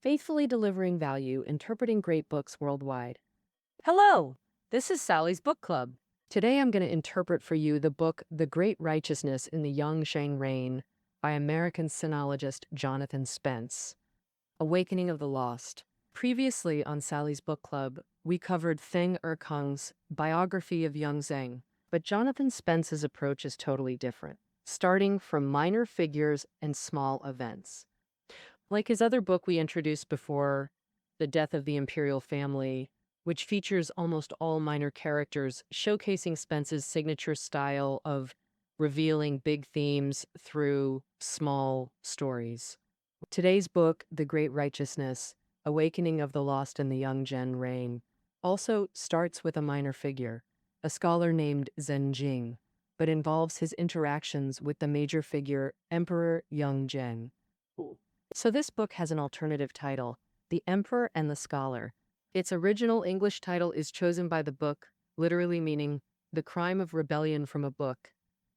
faithfully delivering value, interpreting great books worldwide. Hello, this is Sally's Book Club. Today I'm going to interpret for you the book The Great Righteousness in the Yongzheng Reign by American sinologist Jonathan Spence. Awakening of the Lost. Previously on Sally's Book Club, we covered Theng Erkung's biography of Yongzheng, but Jonathan Spence's approach is totally different, starting from minor figures and small events. Like his other book we introduced before, The Death of the Imperial Family, which features almost all minor characters, showcasing Spence's signature style of revealing big themes through small stories. Today's book, The Great Righteousness, Awakening of the Lost in the Yongzheng Reign, also starts with a minor figure, a scholar named Zeng Jing, but involves his interactions with the major figure, Emperor Yongzheng. So this book has an alternative title, The Emperor and the Scholar. Its original English title is chosen by the book, literally meaning The Crime of Rebellion from a Book.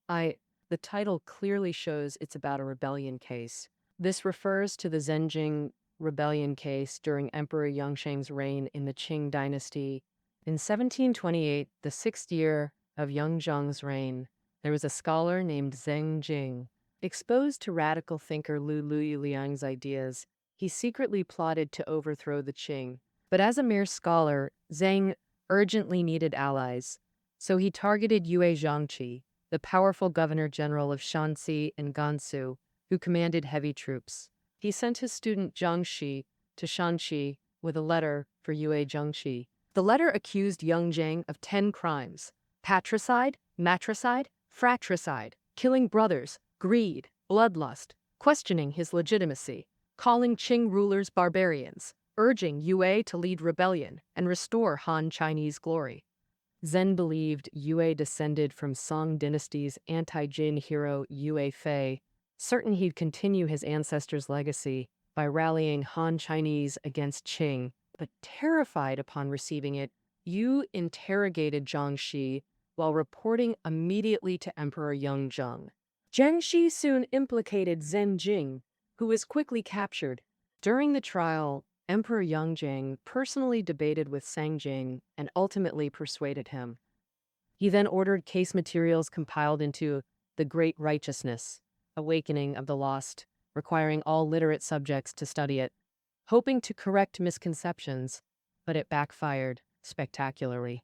The title clearly shows it's about a rebellion case. This refers to the Zeng Jing rebellion case during Emperor Yongzheng's reign in the Qing Dynasty. In 1728, the 6th year of Yongzheng's reign, there was a scholar named Zeng Jing. Exposed to radical thinker Lu Liang's ideas, he secretly plotted to overthrow the Qing. But as a mere scholar, Zeng urgently needed allies, so he targeted Yue Zhangqi, the powerful governor-general of Shanxi and Gansu, who commanded heavy troops. He sent his student Zhang Shi to Shanxi with a letter for Yue Zhangqi. The letter accused Yongzheng of 10 crimes: patricide, matricide, fratricide, killing brothers, greed, bloodlust, questioning his legitimacy, calling Qing rulers barbarians, urging Yue to lead rebellion and restore Han Chinese glory. Zeng believed Yue descended from Song Dynasty's anti-Jin hero Yue Fei, certain he'd continue his ancestors' legacy by rallying Han Chinese against Qing. But terrified upon receiving it, Yu interrogated Zhang Shi while reporting immediately to Emperor Yongzheng. Zhang Shi soon implicated Zeng Jing, who was quickly captured. During the trial, Emperor Yongzheng personally debated with Zeng Jing and ultimately persuaded him. He then ordered case materials compiled into The Great Righteousness, Awakening of the Lost, requiring all literate subjects to study it, hoping to correct misconceptions, but it backfired spectacularly.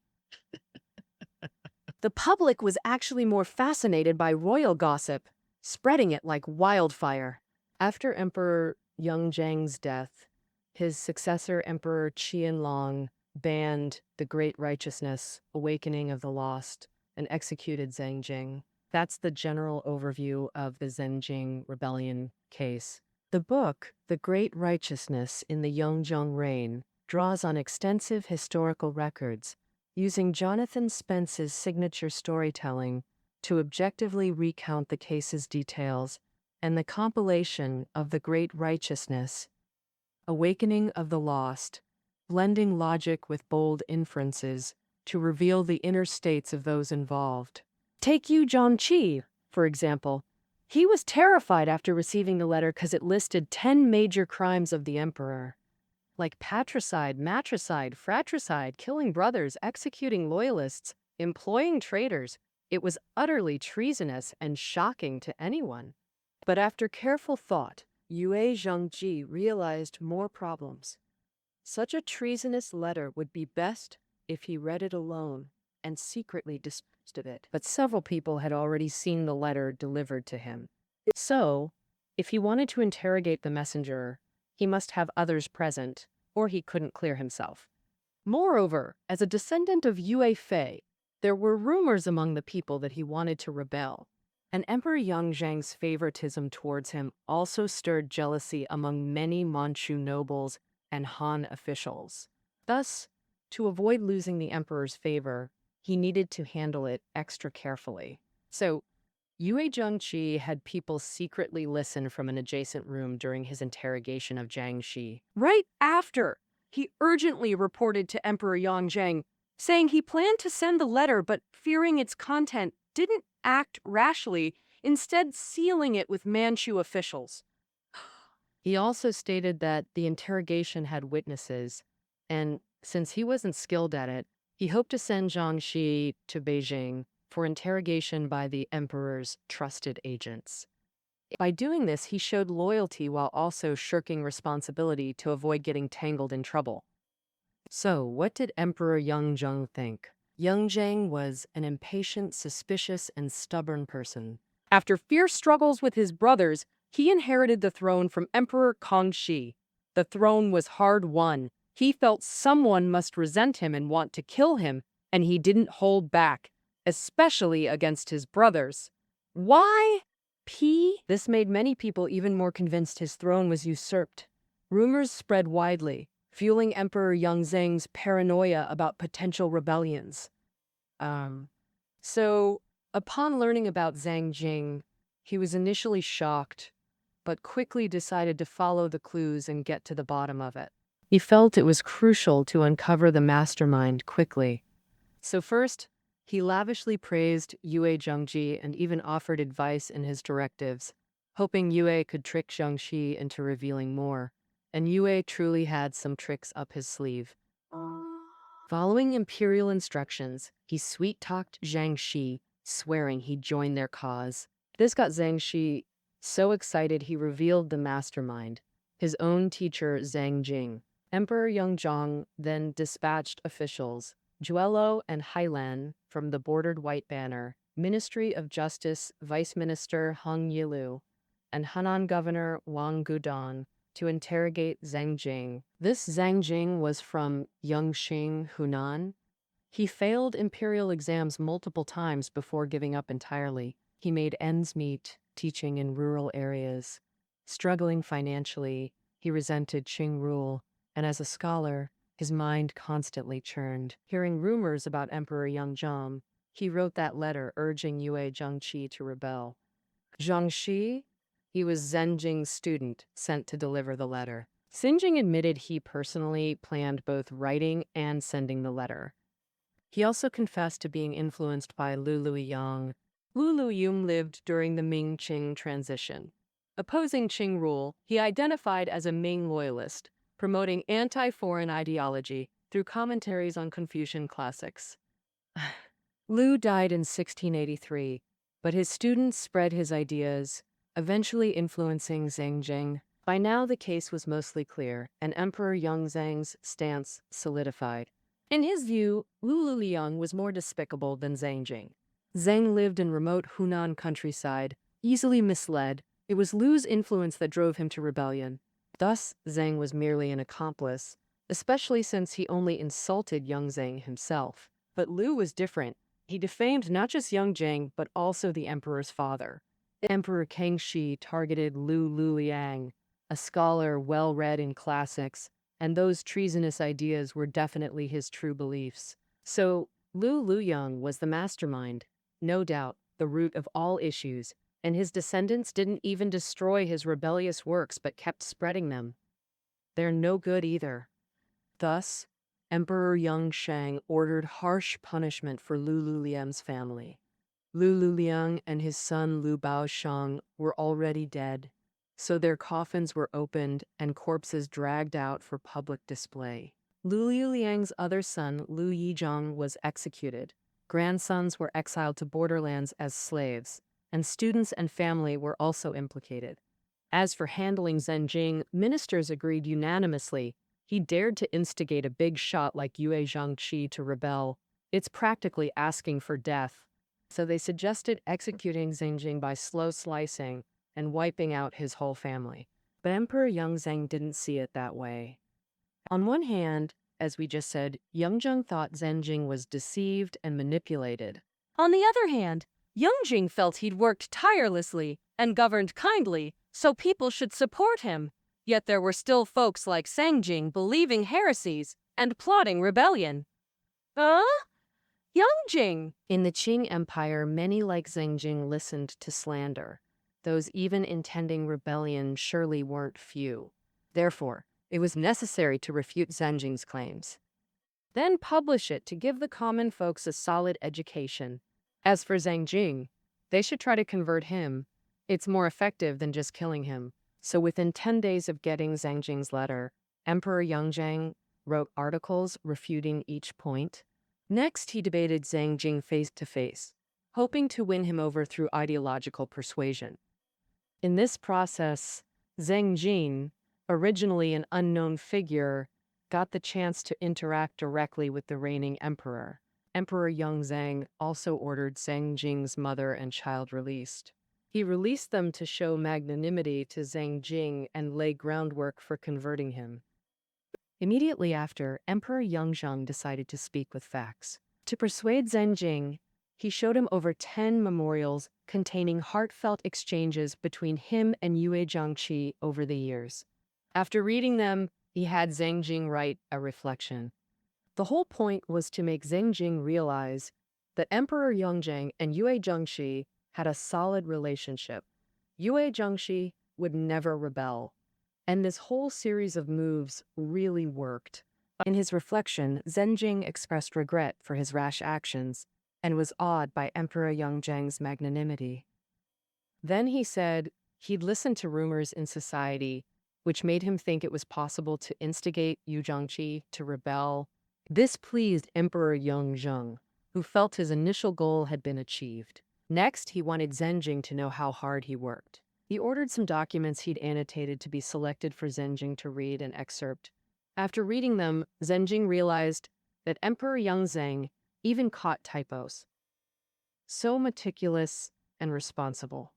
The public was actually more fascinated by royal gossip, spreading it like wildfire. After Emperor Yongzheng's death, his successor, Emperor Qianlong, banned The Great Righteousness, Awakening of the Lost, and executed Zeng Jing. That's the general overview of the Zeng Jing rebellion case. The book, The Great Righteousness in the Yongzheng Reign, draws on extensive historical records, using Jonathan Spence's signature storytelling to objectively recount the case's details, and the compilation of The Great Righteousness, Awakening of the Lost, blending logic with bold inferences to reveal the inner states of those involved. Take Yu Zhangqi, for example. He was terrified after receiving the letter because it listed 10 major crimes of the emperor, like patricide, matricide, fratricide, killing brothers, executing loyalists, employing traitors. It was utterly treasonous and shocking to anyone. But after careful thought, Yue Zhangqi realized more problems. Such a treasonous letter would be best if he read it alone and secretly disposed of it. But several people had already seen the letter delivered to him. So, if he wanted to interrogate the messenger, he must have others present, or he couldn't clear himself. Moreover, as a descendant of Yue Fei, there were rumors among the people that he wanted to rebel, and Emperor Yongzheng's favoritism towards him also stirred jealousy among many Manchu nobles and Han officials. Thus, to avoid losing the emperor's favor, he needed to handle it extra carefully. So, Yue Zhangqi had people secretly listen from an adjacent room during his interrogation of Zhang Shi. Right after, he urgently reported to Emperor Yongzheng, saying he planned to send the letter but fearing its content didn't act rashly, instead sealing it with Manchu officials. He also stated that the interrogation had witnesses, and since he wasn't skilled at it, he hoped to send Zhang Shi to Beijing for interrogation by the emperor's trusted agents. By doing this, he showed loyalty while also shirking responsibility to avoid getting tangled in trouble. So, what did Emperor Yongzheng think? Yongzheng was an impatient, suspicious, and stubborn person. After fierce struggles with his brothers, he inherited the throne from Emperor Kangxi. The throne was hard-won. He felt someone must resent him and want to kill him, and he didn't hold back, especially against his brothers. Why? This made many people even more convinced his throne was usurped. Rumors spread widely, fueling Emperor Yongzheng's paranoia about potential rebellions. So, upon learning about Zeng Jing, he was initially shocked, but quickly decided to follow the clues and get to the bottom of it. He felt it was crucial to uncover the mastermind quickly. So first, he lavishly praised Yue Zhengji and even offered advice in his directives, hoping Yue could trick Zhengxi into revealing more. And Yue truly had some tricks up his sleeve. Following imperial instructions, he sweet-talked Zhengxi, swearing he'd join their cause. This got Zhengxi so excited he revealed the mastermind, his own teacher Zeng Jing. Emperor Yongzheng then dispatched officials, Juelo and Hailan from the bordered White Banner, Ministry of Justice Vice Minister Heng Yilu, and Henan Governor Wang Gudong to interrogate Zeng Jing. This Zeng Jing was from Yongzheng, Hunan. He failed imperial exams multiple times before giving up entirely. He made ends meet, teaching in rural areas. Struggling financially, he resented Qing rule, and as a scholar, his mind constantly churned. Hearing rumors about Emperor Yongzheng, he wrote that letter urging Yue Zhengqi to rebel. Zhengxi? He was Zeng Jing's student sent to deliver the letter. Zeng Jing admitted he personally planned both writing and sending the letter. He also confessed to being influenced by Lu Luoyang. Lu Luoyang lived during the Ming-Qing transition. Opposing Qing rule, he identified as a Ming loyalist, promoting anti-foreign ideology through commentaries on Confucian classics. Lu died in 1683, but his students spread his ideas, eventually influencing Zeng Jing. By now, the case was mostly clear, and Emperor Yongzheng's stance solidified. In his view, Lu Luoyang was more despicable than Zeng Jing. Zeng lived in remote Hunan countryside, easily misled. It was Lu's influence that drove him to rebellion. Thus, Zeng was merely an accomplice, especially since he only insulted Yongzheng himself. But Lu was different. He defamed not just Yongzheng, but also the emperor's father. Emperor Kangxi targeted Lu Luoyang, a scholar well-read in classics, and those treasonous ideas were definitely his true beliefs. So, Lu Luoyang was the mastermind, no doubt, the root of all issues, and his descendants didn't even destroy his rebellious works but kept spreading them. They're no good either. Thus, Emperor Yongzheng ordered harsh punishment for Lu Luoyang's family. Lu Luoyang and his son Lu Baoshang were already dead, so their coffins were opened and corpses dragged out for public display. Lu Luoyang's other son, Lu Yizhong, was executed. Grandsons were exiled to borderlands as slaves, and students and family were also implicated. As for handling Zeng Jing, ministers agreed unanimously. He dared to instigate a big shot like Yue Zhengqi to rebel. It's practically asking for death. So they suggested executing Zeng Jing by slow slicing and wiping out his whole family. But Emperor Yongzheng didn't see it that way. On one hand, as we just said, Yongzheng thought Zeng Jing was deceived and manipulated. On the other hand, Yongzheng felt he'd worked tirelessly and governed kindly, so people should support him. Yet there were still folks like Zeng Jing believing heresies and plotting rebellion. Yongzheng! In the Qing Empire, many like Zeng Jing listened to slander. Those even intending rebellion surely weren't few. Therefore, it was necessary to refute Zeng Jing's claims. Then publish it to give the common folks a solid education. As for Zeng Jing, they should try to convert him. It's more effective than just killing him. So within 10 days of getting Zeng Jing's letter, Emperor Yongzheng wrote articles refuting each point. Next, he debated Zeng Jing face to face, hoping to win him over through ideological persuasion. In this process, Zeng Jing, originally an unknown figure, got the chance to interact directly with the reigning emperor. Emperor Yongzheng also ordered Zeng Jing's mother and child released. He released them to show magnanimity to Zeng Jing and lay groundwork for converting him. Immediately after, Emperor Yongzheng decided to speak with facts. To persuade Zeng Jing, he showed him over 10 memorials containing heartfelt exchanges between him and Yue Jiangqi over the years. After reading them, he had Zeng Jing write a reflection. The whole point was to make Zeng Jing realize that Emperor Yongzheng and Yue Jiangqi had a solid relationship. Yue Jiangqi would never rebel, and this whole series of moves really worked. In his reflection, Zeng Jing expressed regret for his rash actions and was awed by Emperor Yongzheng's magnanimity. Then he said he'd listened to rumors in society which made him think it was possible to instigate Yu Jiangqi to rebel. This pleased Emperor Yongzheng, who felt his initial goal had been achieved. Next, he wanted Zeng Jing to know how hard he worked. He ordered some documents he'd annotated to be selected for Zeng Jing to read and excerpt. After reading them, Zeng Jing realized that Emperor Yongzheng even caught typos. So meticulous and responsible.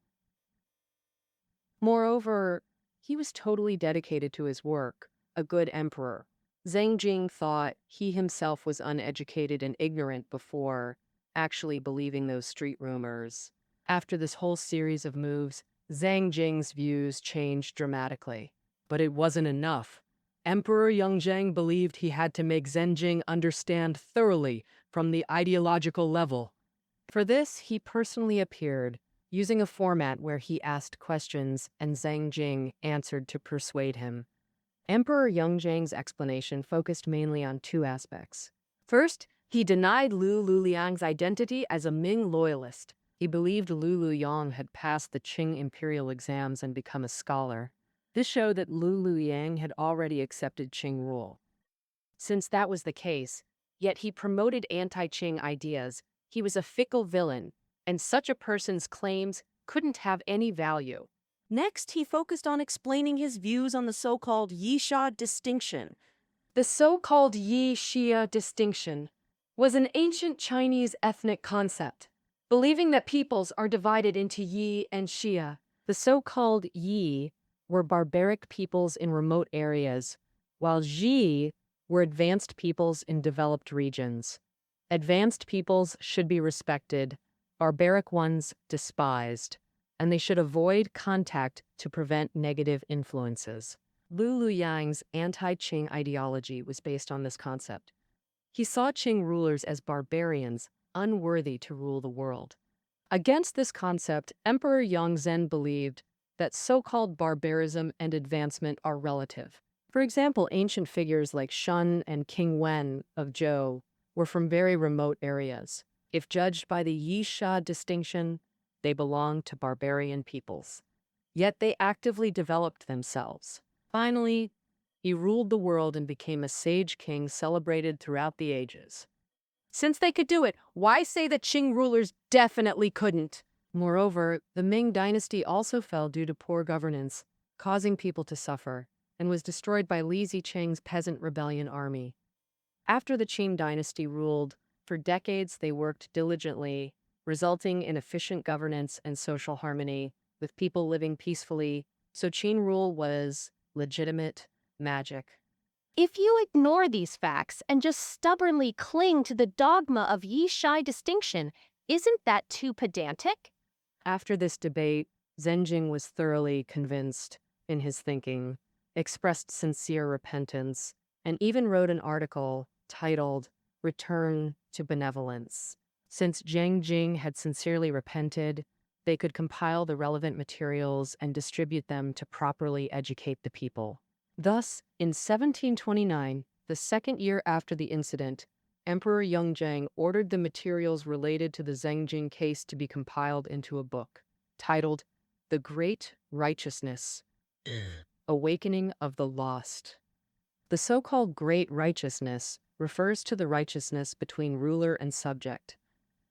Moreover, he was totally dedicated to his work, a good emperor. Zeng Jing thought he himself was uneducated and ignorant before actually believing those street rumors. After this whole series of moves, Zeng Jing's views changed dramatically. But it wasn't enough. Emperor Yongzheng believed he had to make Zeng Jing understand thoroughly from the ideological level. For this, he personally appeared, using a format where he asked questions and Zeng Jing answered to persuade him. Emperor Yongzheng's explanation focused mainly on two aspects. First, he denied Lu Luliang's identity as a Ming loyalist. He believed Lu Luyang had passed the Qing imperial exams and become a scholar. This showed that Lu Luyang had already accepted Qing rule. Since that was the case, yet he promoted anti-Qing ideas, he was a fickle villain, and such a person's claims couldn't have any value. Next, he focused on explaining his views on the so-called Yixia distinction. The so-called Yixia distinction was an ancient Chinese ethnic concept, believing that peoples are divided into Yi and Xia. The so-called Yi were barbaric peoples in remote areas, while Xi were advanced peoples in developed regions. Advanced peoples should be respected, barbaric ones despised, and they should avoid contact to prevent negative influences. Lu Luyang's anti-Qing ideology was based on this concept. He saw Qing rulers as barbarians, unworthy to rule the world. Against this concept, Emperor Yongzheng believed that so-called barbarism and advancement are relative. For example, ancient figures like Shun and King Wen of Zhou were from very remote areas. If judged by the Yixia distinction, they belonged to barbarian peoples. Yet they actively developed themselves. Finally, he ruled the world and became a sage king celebrated throughout the ages. Since they could do it, why say that Qing rulers definitely couldn't? Moreover, the Ming Dynasty also fell due to poor governance, causing people to suffer, and was destroyed by Li Zicheng's peasant rebellion army. After the Qing Dynasty ruled, for decades they worked diligently, resulting in efficient governance and social harmony, with people living peacefully, so Qing rule was legitimate magic. If you ignore these facts and just stubbornly cling to the dogma of Yixia distinction, isn't that too pedantic? After this debate, Zeng Jing was thoroughly convinced in his thinking, expressed sincere repentance, and even wrote an article titled Return to Benevolence. Since Zeng Jing had sincerely repented, they could compile the relevant materials and distribute them to properly educate the people. Thus, in 1729, the second year after the incident, Emperor Yongzheng ordered the materials related to the Zeng Jing case to be compiled into a book, titled The Great Righteousness, Awakening of the Lost. The so-called Great Righteousness refers to the righteousness between ruler and subject.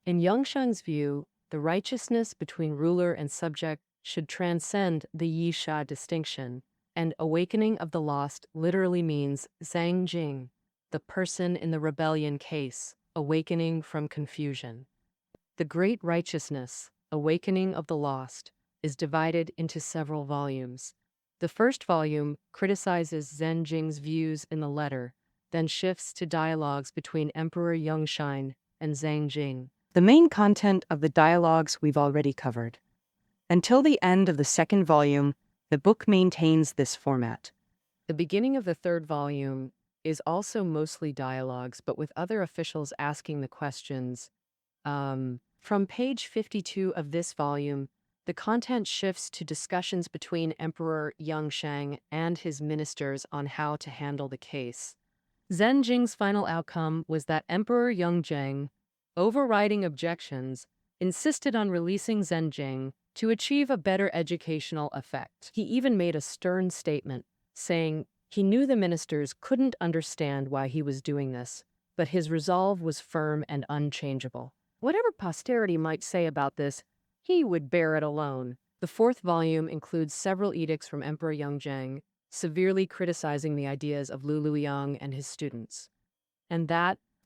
In Yongzheng's view, the righteousness between ruler and subject should transcend the Yi-Sha distinction, and awakening of the lost literally means Zeng Jing, the person in the rebellion case, awakening from confusion. The Great Righteousness, Awakening of the Lost, is divided into several volumes. The first volume criticizes Zeng Jing's views in the letter, then shifts to dialogues between Emperor Yongzheng and Zeng Jing. The main content of the dialogues we've already covered. Until the end of the second volume, the book maintains this format. The beginning of the third volume is also mostly dialogues, but with other officials asking the questions. From page 52 of this volume, the content shifts to discussions between Emperor Yongzheng and his ministers on how to handle the case. Zeng Jing's final outcome was that Emperor Yongzheng, overriding objections, insisted on releasing Zeng Jing to achieve a better educational effect. He even made a stern statement, saying he knew the ministers couldn't understand why he was doing this, but his resolve was firm and unchangeable. Whatever posterity might say about this, he would bear it alone. The fourth volume includes several edicts from Emperor Yongzheng, severely criticizing the ideas of Lu Luoyang and his students. And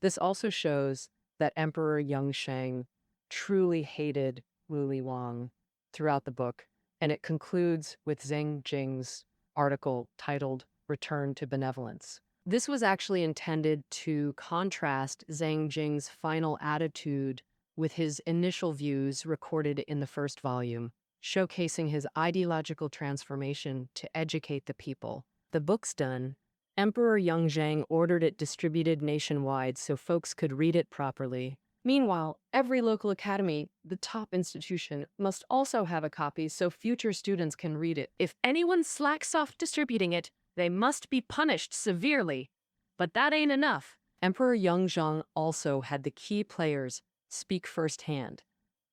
this also shows that Emperor Yongzheng truly hated Lu Luoyang throughout the book, and it concludes with Zeng Jing's article titled Return to Benevolence. This was actually intended to contrast Zeng Jing's final attitude with his initial views recorded in the first volume, showcasing his ideological transformation to educate the people. The book's done. Emperor Yongzheng ordered it distributed nationwide so folks could read it properly. Meanwhile, every local academy, the top institution, must also have a copy so future students can read it. If anyone slacks off distributing it, they must be punished severely. But that ain't enough. Emperor Yongzheng also had the key players speak firsthand.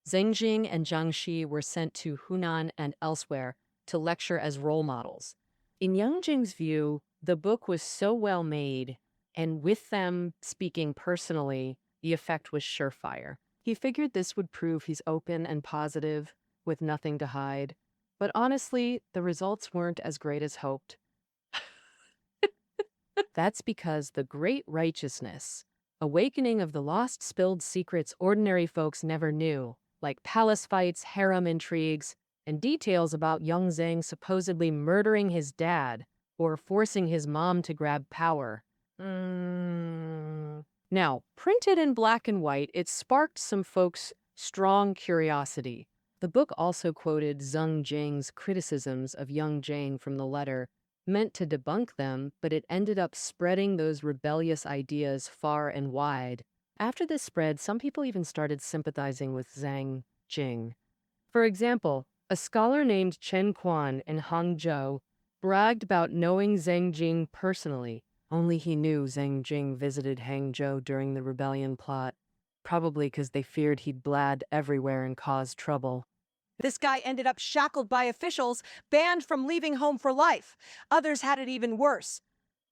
Zeng Jing and Zhang Shi were sent to Hunan and elsewhere to lecture as role models. In Yang Jing's view, the book was so well made, and with them speaking personally, the effect was surefire. He figured this would prove he's open and positive, with nothing to hide. But honestly, the results weren't as great as hoped. That's because the Great Righteousness, Awakening of the Lost spilled secrets ordinary folks never knew, like palace fights, harem intrigues, and details about Yongzheng supposedly murdering his dad or forcing his mom to grab power. Now, printed in black and white, it sparked some folks' strong curiosity. The book also quoted Zeng Jing's criticisms of Yongzheng from the letter, meant to debunk them, but it ended up spreading those rebellious ideas far and wide. After this spread, some people even started sympathizing with Zeng Jing. For example, a scholar named Chen Quan in Hangzhou bragged about knowing Zeng Jing personally. Only he knew Zeng Jing visited Hangzhou during the rebellion plot, probably because they feared he'd blad everywhere and cause trouble. This guy ended up shackled by officials, banned from leaving home for life. Others had it even worse.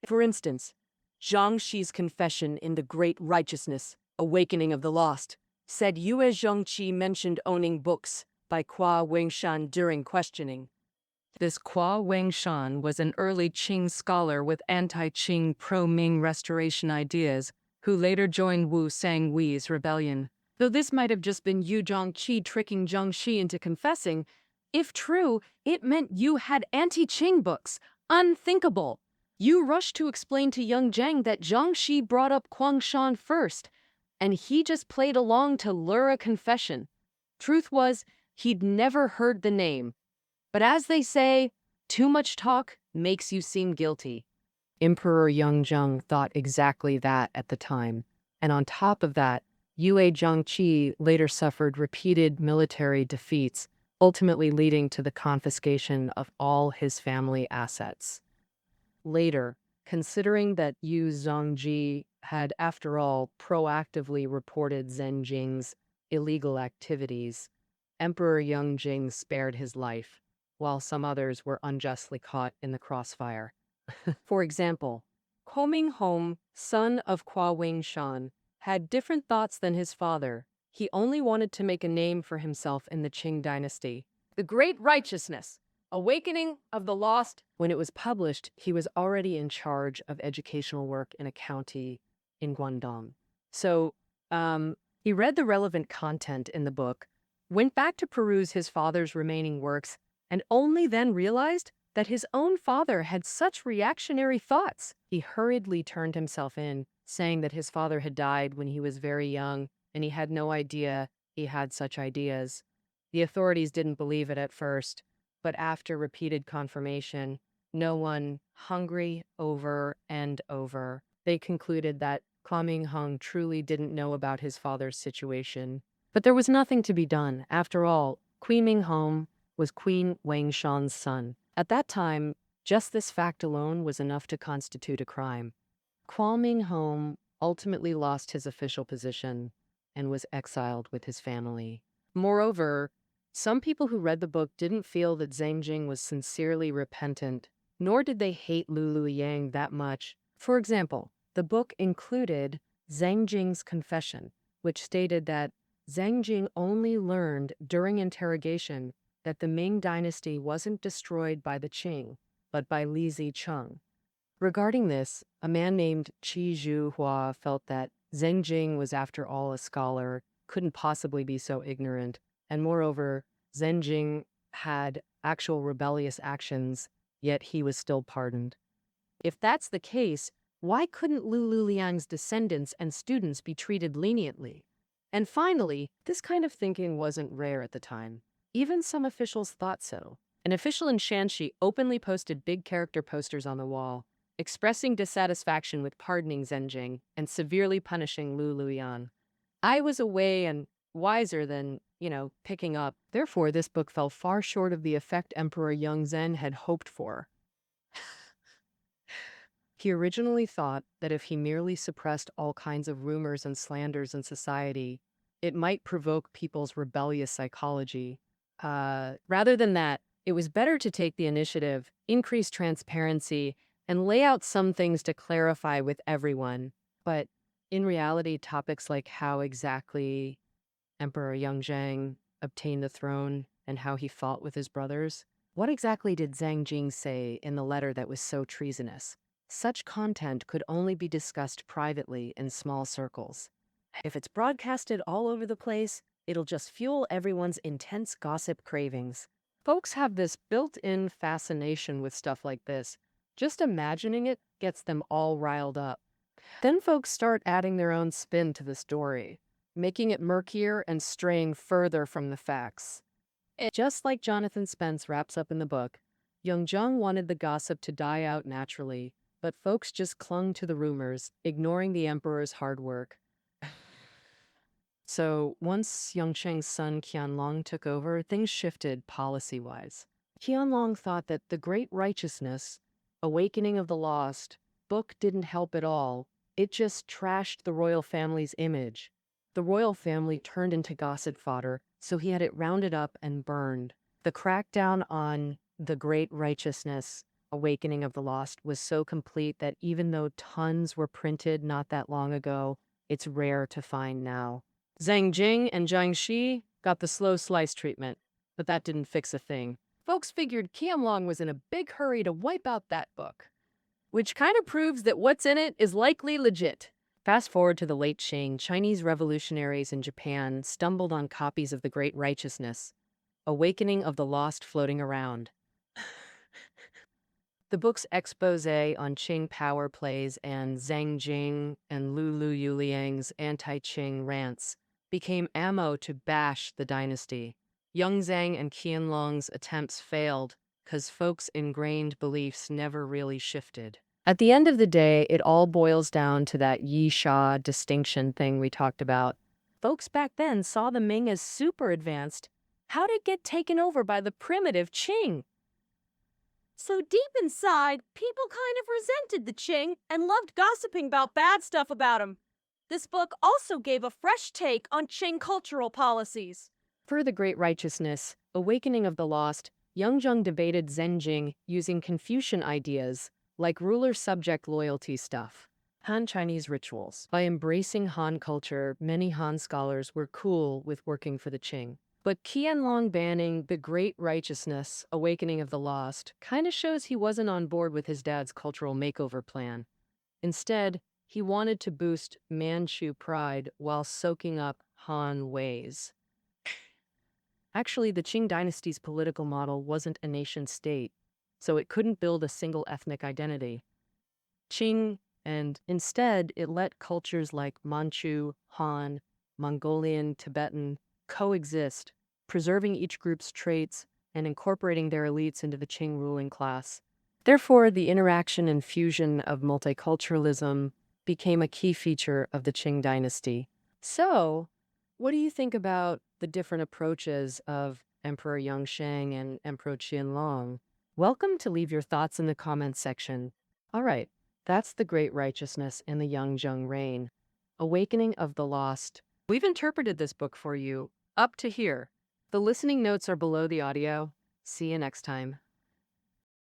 For instance, Zhang Shi's confession in The Great Righteousness, Awakening of the Lost, said Yue Zhongqi mentioned owning books by Hua Wengshan during questioning. This Hua Wengshan was an early Qing scholar with anti-Qing pro-Ming restoration ideas, who later joined Wu Sangwe's rebellion. Though this might have just been Yu Zhongqi tricking Zhang Shi into confessing, if true, it meant Yu had anti-Qing books. Unthinkable. Yu rushed to explain to Yongzheng that Zhang Shi brought up Huangshan first, and he just played along to lure a confession. Truth was, he'd never heard the name. But as they say, too much talk makes you seem guilty. Emperor Yongzheng thought exactly that at the time. And on top of that, Yue Zhongqi later suffered repeated military defeats, ultimately leading to the confiscation of all his family assets. Later, considering that Yu Zhongji had, after all, proactively reported Zeng Jing's illegal activities, Emperor Yongzheng spared his life. while some others were unjustly caught in the crossfire. For example, Qing, son of Kwa Wingshan, had different thoughts than his father. He only wanted to make a name for himself in the Qing Dynasty. The Great Righteousness, Awakening of the Lost. When it was published, he was already in charge of educational work in a county in Guangdong. So, he read the relevant content in the book, went back to peruse his father's remaining works, and only then realized that his own father had such reactionary thoughts. He hurriedly turned himself in, saying that his father had died when he was very young, and he had no idea he had such ideas. The authorities didn't believe it at first, but after repeated confirmation, no one, hungry over and over, they concluded that Hung truly didn't know about his father's situation. But there was nothing to be done. After all, Qing Hong was Queen Wangshan's son. At that time, just this fact alone was enough to constitute a crime. Hong ultimately lost his official position and was exiled with his family. Moreover, some people who read the book didn't feel that Zeng Jing was sincerely repentant, nor did they hate Lu Yang that much. For example, the book included Zeng Jing's confession, which stated that Zeng Jing only learned during interrogation that the Ming dynasty wasn't destroyed by the Qing, but by Li Zicheng. Regarding this, a man named Qi Zhuhua felt that Zeng Jing was after all a scholar, couldn't possibly be so ignorant, and moreover, Zeng Jing had actual rebellious actions, yet he was still pardoned. If that's the case, why couldn't Lu Liang's descendants and students be treated leniently? And finally, this kind of thinking wasn't rare at the time. Even some officials thought so. An official in Shanxi openly posted big character posters on the wall, expressing dissatisfaction with pardoning Zeng Jing and severely punishing Lu Luyan. I was away and wiser than, picking up. Therefore, this book fell far short of the effect Emperor Yongzheng had hoped for. He originally thought that if he merely suppressed all kinds of rumors and slanders in society, it might provoke people's rebellious psychology. Rather than that, it was better to take the initiative, increase transparency, and lay out some things to clarify with everyone. But in reality, topics like how exactly Emperor Yongzheng obtained the throne and how he fought with his brothers, what exactly did Zeng Jing say in the letter that was so treasonous? Such content could only be discussed privately in small circles. If it's broadcasted all over the place, it'll just fuel everyone's intense gossip cravings. Folks have this built-in fascination with stuff like this. Just imagining it gets them all riled up. Then folks start adding their own spin to the story, making it murkier and straying further from the facts. Just like Jonathan Spence wraps up in the book, Yongzheng wanted the gossip to die out naturally, but folks just clung to the rumors, ignoring the emperor's hard work. So once Yongzheng's son Qianlong took over, things shifted policy-wise. Qianlong thought that the Great Righteousness, Awakening of the Lost, book didn't help at all. It just trashed the royal family's image. The royal family turned into gossip fodder, so he had it rounded up and burned. The crackdown on the Great Righteousness, Awakening of the Lost was so complete that even though tons were printed not that long ago, it's rare to find now. Zeng Jing and Zhang Shi got the slow slice treatment, but that didn't fix a thing. Folks figured Qianlong was in a big hurry to wipe out that book, which kind of proves that what's in it is likely legit. Fast forward to the late Qing, Chinese revolutionaries in Japan stumbled on copies of The Great Righteousness, Awakening of the Lost floating around. The book's expose on Qing power plays and Zeng Jing and Lu Yuliang's anti-Qing rants became ammo to bash the dynasty. Yongzheng and Qianlong's attempts failed because folks' ingrained beliefs never really shifted. At the end of the day, it all boils down to that Yi-Sha distinction thing we talked about. Folks back then saw the Ming as super advanced. How'd it get taken over by the primitive Qing? So deep inside, people kind of resented the Qing and loved gossiping about bad stuff about them. This book also gave a fresh take on Qing cultural policies. For The Great Righteousness, Awakening of the Lost, Yongzheng debated Zeng Jing using Confucian ideas like ruler-subject loyalty stuff. Han Chinese rituals. By embracing Han culture, many Han scholars were cool with working for the Qing. But Qianlong banning the Great Righteousness, Awakening of the Lost, kind of shows he wasn't on board with his dad's cultural makeover plan. Instead, he wanted to boost Manchu pride while soaking up Han ways. Actually, the Qing Dynasty's political model wasn't a nation-state, so it couldn't build a single ethnic identity. And instead, it let cultures like Manchu, Han, Mongolian, Tibetan coexist, preserving each group's traits and incorporating their elites into the Qing ruling class. Therefore, the interaction and fusion of multiculturalism became a key feature of the Qing Dynasty. So, what do you think about the different approaches of Emperor Yongzheng and Emperor Qianlong? Welcome to leave your thoughts in the comments section. All right, that's the Great Righteousness in the Yongzheng reign, Awakening of the Lost. We've interpreted this book for you up to here. The listening notes are below the audio. See you next time.